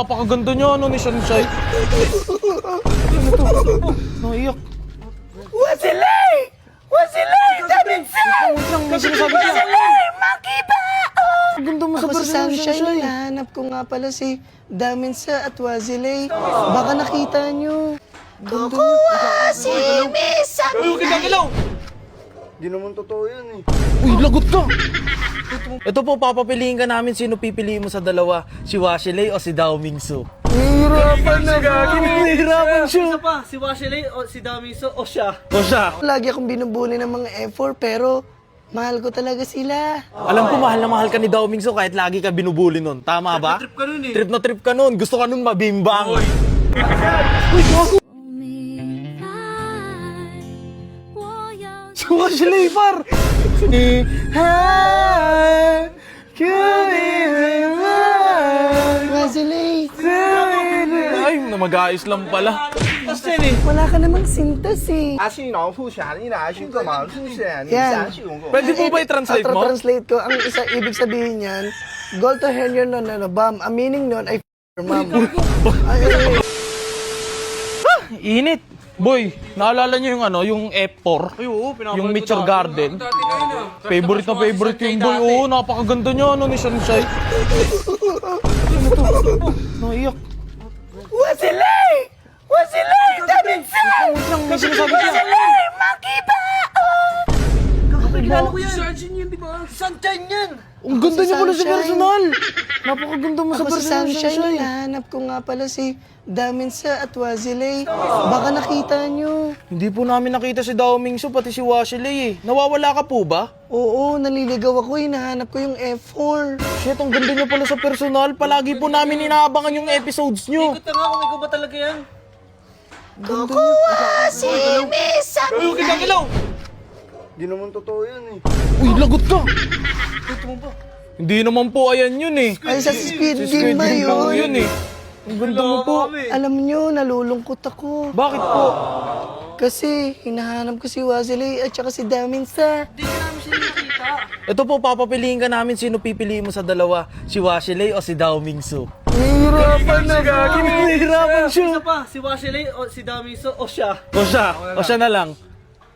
Napakaganda niya, ano, ni Shansai. Ano to? Naiyak. Wasilay! Wasilay! Daminsan! Wasilay! Makiba! Ang ganda mo sa Ako si personal, Sunshine, Shansai. hinahanap ko nga pala si Daminsa at Wazilay. Baka nakita nyo. Kukuha si Misa! Uy, huwag gagalaw! Di naman totoo yan eh. Uy, lagot ka! Ito po, papapiliin ka namin sino pipiliin mo sa dalawa. Si Washilay o si Dao Mingsu. Hirapan na ba? Hirapan siya. pa, si Washilay o si Damiso o siya? O siya. Lagi akong binubuli ng mga effort pero mahal ko talaga sila. Alam ko, mahal na mahal ka ni Dao Mingsu kahit lagi ka binubuli nun. Tama ba? Trip ka nun eh. Trip na trip ka nun. Gusto ka nun mabimbang. Si Washilay, par! Ni ha Wazilay, Ay, mag-aayos lang pala. wala ka namang sintas eh. 阿信老父侠你拿去干嘛？是不是？你 Yan. 想去用过？ Pwede po ba i-translate mo? Translate ko. Ang isa ibig sabihin niyan, goal to henyo nun, bam. Ang meaning nun ay ma'am. Ay, Init. Boy, naalala niyo yung ano, yung F4? Ay, oo, pinapanood Yung ko Mitchell dati. Garden? Dati kayo na. Favorite na favorite ko yung boy. Dati. Oo, napakaganda niya, ano, ni Shansai. Ano to? Naiyak. Wasilay! Wasilay! Daminsan! May sinasabi ka. Wasilay! Makiba! Kilala ko yan. Sunshine yun, di ba? Sunshine yan. Ang ganda Si niya pala sa Sunshine. personal. Napakaganda mo sa Ako si personal, Sunshine, Shansai. hinahanap ko nga pala si Daminsa at Wazilay. Baka nakita nyo. Hindi po namin nakita si Dao Mingsu, pati si Washilay eh. Nawawala ka po ba? Oo, naliligaw ako. Hinahanap ko yung F4. Shit, ang ganda niya pala sa personal. Palagi po namin inaabangan yung episodes niyo. Ikot na nga kung ikaw ba talaga yan. Kukuha si Misa! Uy, huwag gagalaw! Di naman totoo yan eh. Uy, lagot ka! Hindi naman po ayan yun eh. Ay, sa Speed Squid Game ba Game lang yun? yun eh. Ang ganda mo po. Alam nyo, nalulungkot ako. Bakit po? Kasi hinahanap ko si Wazilay at saka si Daminsa. Hindi ka namin sila nakita. Ito po, papapiliin ka namin sino pipiliin mo sa dalawa. Si Washilay o si Dao Mingsu. Hirapan na ba? Hirapan Isa siya. pa, si Washilay o si Damiso o siya? O siya. O siya na lang.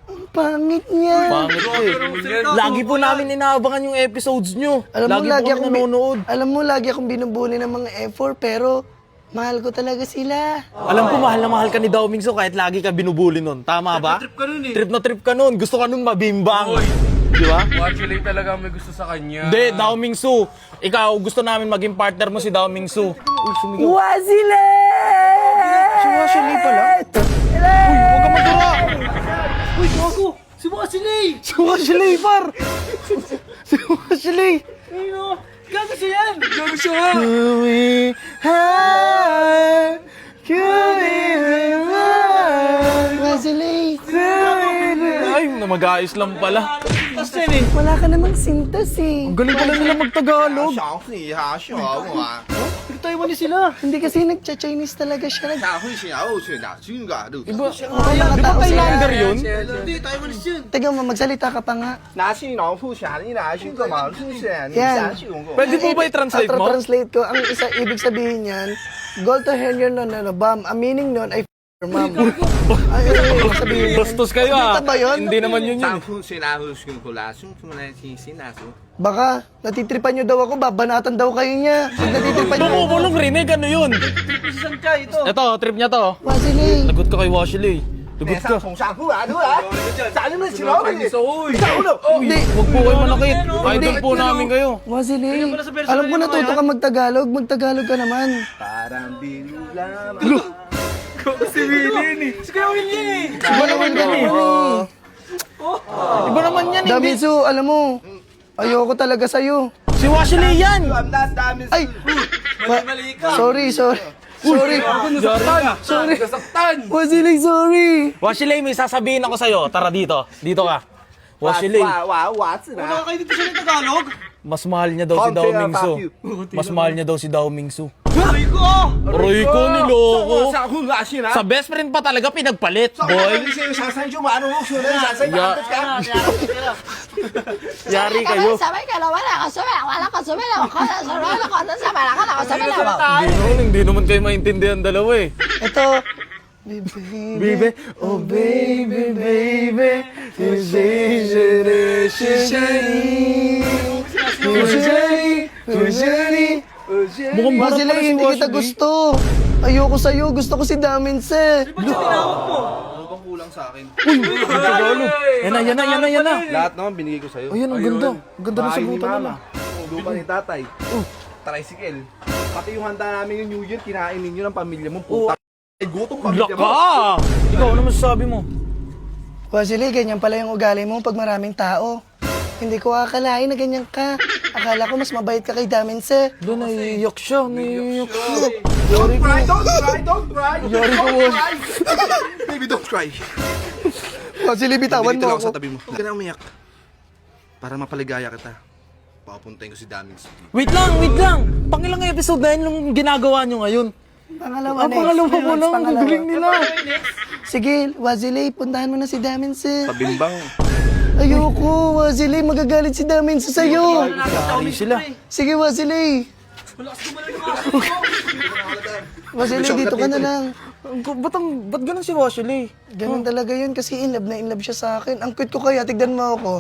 Ang pangit niya. Pangit ko eh. Lagi po namin inaabangan yung episodes nyo. Alam mo, Lagi po kami nanonood. Alam mo, lagi akong binubuli ng mga effort pero mahal ko talaga sila. Alam ko, mahal na mahal ka ni Dao Mingsu kahit lagi ka binubuli nun. Tama ba? Trip ka nun eh. Trip na trip ka nun. Gusto ka nun mabimbang. Di ba? Washilay talaga may gusto sa kanya. Hindi, Dao Mingsu. Ikaw, gusto namin maging partner mo si Dao Mingsu. Uy, sumigaw. Wazilay! Si Washilay pala? Uy, huwag ka magdura. Uy, gago! Si Washilay! Si Washilay, par. Si Washilay. Ayun o! Gago siya yan! Gago siya! Kumi ha, kumi Wazilay, Ay, mag-aayos lang pala. Tapos yan eh. wala ka namang sintas eh. Ang galing pala nila magtagalog. 小会呀，小我， Taiwan ni sila. Hindi kasi nagcha-Chinese talaga siya. 下会小我去哪去哪都。 Iba, Mga di ba tao Thailander sila. yun? Hindi, Taiwanese yun. Teka mo, magsalita ka pa nga. 拿去老父侠你拿去干嘛？是不是？你 Yan. 想去用过？ Pwede po ba i-translate mo? Translate ko. Ang isa ibig sabihin niyan, goal to henyo nun, bam. Ang meaning nun ay ma'am. Ay, sabihin niyan. Bastos kayo ah. Dito ba yun? Hindi naman yun yun. 上父谁拿回去过啦？兄弟们来听谁拿出？ Baka natitripan niyo daw ako, babanatan daw kayo niya. Pag natitripan niyo ako. Bumubulong rinig, ano yun? Si Sunshine ito. Ito, trip niya to. Wazilay, Lagot ka kay Washilay. Lagot 脸 ka. 上冲上不来，对不来？咱们起老你，走了。 hindi. Huwag po kayo manakit. Idol po namin kayo. Wazilay, pala sa personal alam ko yun, natuto ka magtagalog. Magtagalog ka naman. Parang bilang Si William eh. Si Kuya William eh. Iba naman yan eh. Iba naman yan eh. Damitsu, alam mo, ayoko talaga sa'yo. Si Washilay yan. Ay! Mali ka. Sorry. Sorry. Sorry. Wazilay, sorry. Washilay, may sasabihin ako sa'yo. Tara dito. Dito ka. Washilay, 娃子 Wala kayo dito siya ng Tagalog. mas mahal niya daw si Dao Mingsu. Mas mahal niya daw si Dao Mingsu. Aray ko! Aray ko, niloko. Sa akong lasin ha. Sa best friend pa talaga pinagpalit, boy. Sasan siya, maano mo, sure na, sasan Ya- Yari kayo. Sabay ka na, wala ka sumilaw, wala ka sumilaw. Wala ka sumilaw, wala ka sumilaw. Hindi naman kayo maintindihan dalawa eh. Ito. Baby. Baby, oh baby, baby, this is Mukhang bata Wasilay, pala si hindi kita Wasilay. gusto. Ayoko sa'yo, gusto ko si Daminse. Ba't siya tinawag mo? Ano bang kulang sa akin? Yan na. Lahat naman binigay ko sa'yo. Ayun, ang ganda. Ang ganda ng Bahay ni sagutan Mama. nila. Lupa ni tatay. Tricycle. Pati yung handa namin yung New Year, kinain ninyo ng pamilya mo. Puta. Ay, gutom pamilya mo. Laka! Ikaw, ano masasabi mo? Wasilay, ganyan pala yung ugali mo pag maraming tao. Hindi ko akalain na ganyan ka. Akala ko mas mabait ka kay Daminse. Doon, naiiyak siya. Naiiyak siya. Don't cry, don't cry, don't cry. Yari ko, Don't cry. Baby, don't cry. Wasilay, bitawan Dito mo lang ako. sa tabi mo. Huwag ka na umiyak. Para mapaligaya kita. Papuntahin ko si Daming City. Wait lang. Pangilang episode na yun yung ginagawa nyo ngayon? Pangalawa, next. Pangalawa mo lang. Ang Pangalawa. galing nila. Sige, Wasilay, puntahan mo na si Daminse. Pabimbang. Ayoko, Wasilay, magagalit si Daminse sa'yo. Yari sila. Sige, Wasilay. Wasilay, dito ka na lang. Ba't ganun si Wasilay? Ganun talaga yun kasi in love na in love siya sa akin. Ang cute ko kaya, tignan mo ako.